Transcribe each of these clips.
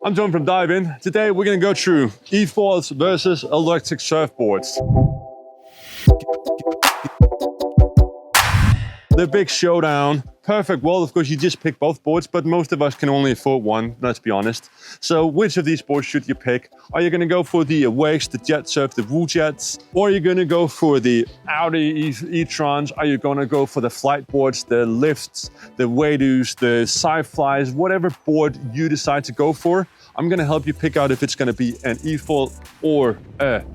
I'm John from Dive In. Today we're going to go through efoils versus electric surfboards. The big showdown. Perfect. Well, of course, you just pick both boards, but most of us can only afford one, let's be honest. So which of these boards should you pick? Are you going to go for the Awakes, the Jet Surf, the Woo Jets? Or are you going to go for the Audi e-trons? Are you going to go for the flight boards, the lifts, the Wadoos, the Sci-Flies, whatever board you decide to go for? I'm going to help you pick out if it's going to be an efoil or an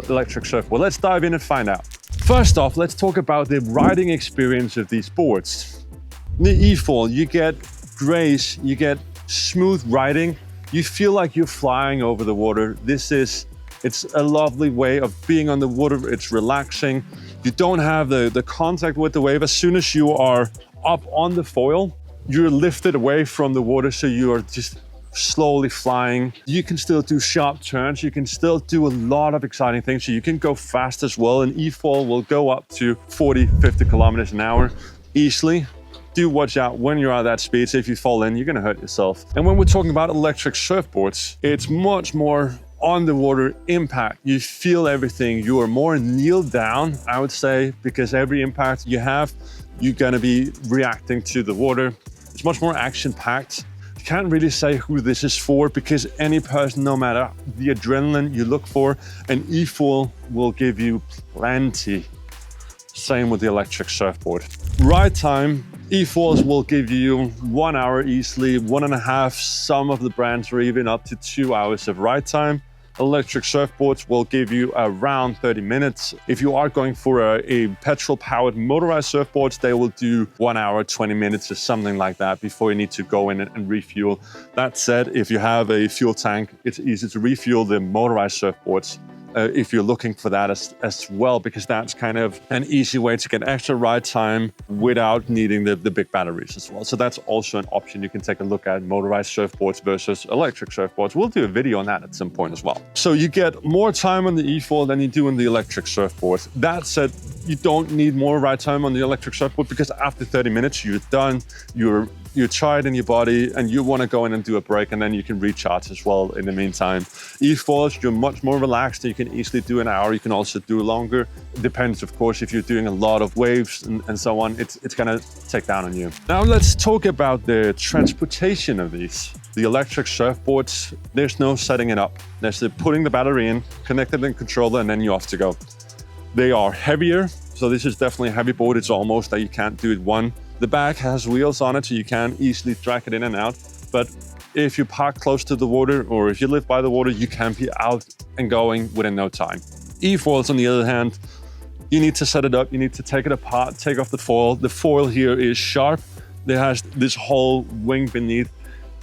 electric surfboard. Let's dive in and find out. First off, let's talk about the riding experience of these boards. The efoil, you get grace, you get smooth riding, you feel like you're flying over the water. It's a lovely way of being on the water. It's relaxing. You don't have the contact with the wave. As soon as you are up on the foil, you're lifted away from the water, so you are just slowly flying. You can still do sharp turns. You can still do a lot of exciting things. So you can go fast as well. An efoil will go up to 40, 50 kilometers an hour easily. Do watch out when you're at that speed. So if you fall in, you're going to hurt yourself. And when we're talking about electric surfboards, it's much more on the water impact. You feel everything. You are more kneeled down, I would say, because every impact you have, you're going to be reacting to the water. It's much more action-packed. You can't really say who this is for, because any person, no matter the adrenaline you look for, an efoil will give you plenty. Same with the electric surfboard. Ride time, efoils will give you 1 hour easily, 1.5. Some of the brands are even up to 2 hours of ride time. Electric surfboards will give you around 30 minutes. If you are going for a petrol-powered motorized surfboards, they will do 1 hour, 20 minutes or something like that before you need to go in and refuel. That said, if you have a fuel tank, it's easy to refuel the motorized surfboards. If you're looking for that as well, because that's kind of an easy way to get extra ride time without needing the big batteries as well. So that's also an option. You can take a look at motorized surfboards versus electric surfboards. We'll do a video on that at some point as well. So you get more time on the efoil than you do on the electric surfboard. That said, you don't need more ride time on the electric surfboard, because after 30 minutes, you're done. You're tired in your body and you want to go in and do a break, and then you can recharge as well in the meantime. Efoils, you're much more relaxed. You can easily do an hour. You can also do longer. It depends, of course, if you're doing a lot of waves and so on, it's going to take down on you. Now let's talk about the transportation of these. The electric surfboards, there's no setting it up. There's putting the battery in, connected in controller, and then you're off to go. They are heavier. So this is definitely a heavy board. It's almost that you can't do it one. The back has wheels on it, so you can easily drag it in and out. But if you park close to the water, or if you live by the water, you can be out and going within no time. Efoils, on the other hand, you need to set it up. You need to take it apart, take off the foil. The foil here is sharp. It has this whole wing beneath.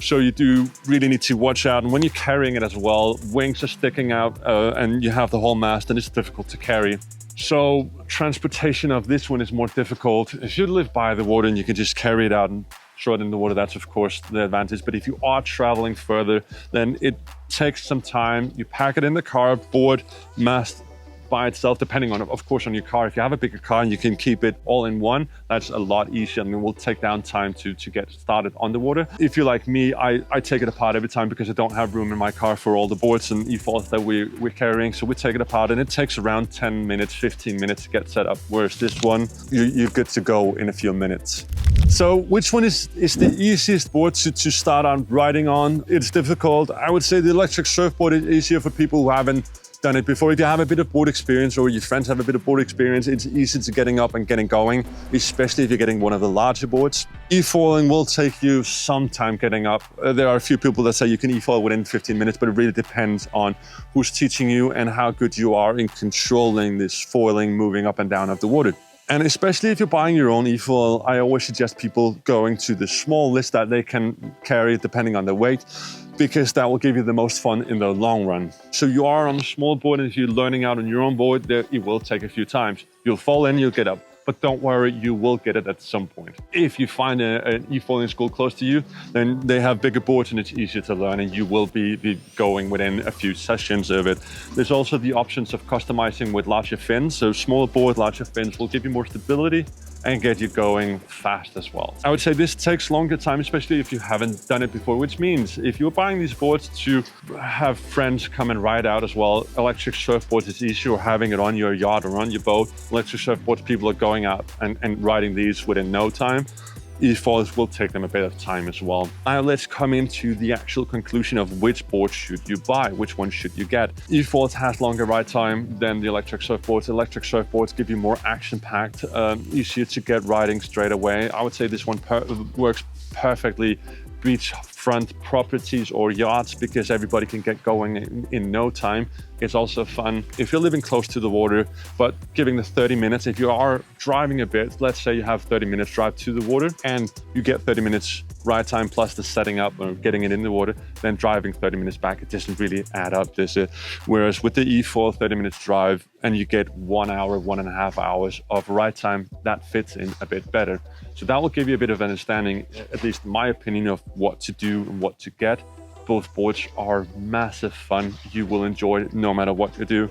So you do really need to watch out. And when you're carrying it as well, wings are sticking out and you have the whole mast, and it's difficult to carry. So transportation of this one is more difficult. If you live by the water and you can just carry it out and throw it in the water, that's of course the advantage. But if you are traveling further, then it takes some time. You pack it in the car, board, mast by itself, depending on, of course, on your car. If you have a bigger car and you can keep it all in one, that's a lot easier. I mean, it will take down time to get started on the water. If you're like me, I take it apart every time, because I don't have room in my car for all the boards and efoils that we're carrying. So we take it apart, and it takes around 10 minutes, 15 minutes to get set up. Whereas this one, you're good to go in a few minutes. So which one is the easiest board to start on riding on? It's difficult. I would say the electric surfboard is easier for people who haven't done it before. If you have a bit of board experience, or your friends have a bit of board experience, it's easy to getting up and getting going, especially if you're getting one of the larger boards. Efoiling will take you some time getting up. There are a few people that say you can efoil within 15 minutes, but it really depends on who's teaching you and how good you are in controlling this foiling, moving up and down of the water. And especially if you're buying your own efoil, I always suggest people going to the small list that they can carry depending on their weight, because that will give you the most fun in the long run. So you are on a small board, and if you're learning out on your own board, it will take a few times. You'll fall in, you'll get up. But don't worry, you will get it at some point. If you find an efoiling school close to you, then they have bigger boards and it's easier to learn, and you will be going within a few sessions of it. There's also the options of customizing with larger fins. So smaller board, larger fins will give you more stability, and get you going fast as well. I would say this takes longer time, especially if you haven't done it before, which means if you're buying these boards to have friends come and ride out as well, electric surfboards is easier, having it on your yacht or on your boat. Electric surfboards, people are going out and riding these within no time. Efoils will take them a bit of time as well. Now let's come into the actual conclusion of which board should you buy, which one should you get. Efoils has longer ride time than the electric surfboards. Electric surfboards give you more action-packed, easier to get riding straight away. I would say this one works perfectly beachfront properties or yachts because everybody can get going in no time. It's also fun if you're living close to the water, but giving the 30 minutes, if you are driving a bit, let's say you have 30 minutes drive to the water and you get 30 minutes ride time plus the setting up or getting it in the water, then driving 30 minutes back, it doesn't really add up, does it? Whereas with the efoil, 30 minutes drive and you get 1 hour, 1.5 hours of ride time, that fits in a bit better. So that will give you a bit of understanding, at least in my opinion, of what to do and what to get. Both boards are massive fun. You will enjoy it no matter what you do.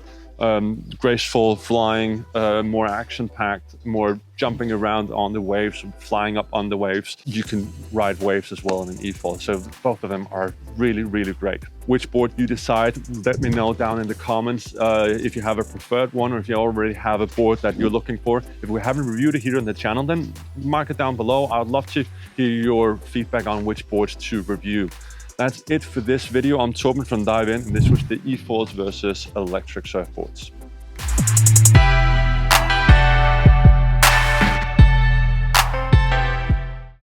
Graceful flying, more action-packed, more jumping around on the waves, flying up on the waves. You can ride waves as well in an efoil. So both of them are really, really great. Which board you decide, let me know down in the comments if you have a preferred one or if you already have a board that you're looking for. If we haven't reviewed it here on the channel, then mark it down below. I'd love to hear your feedback on which boards to review. That's it for this video. I'm Torben from Dive In, and this was the efoils versus electric surfboards.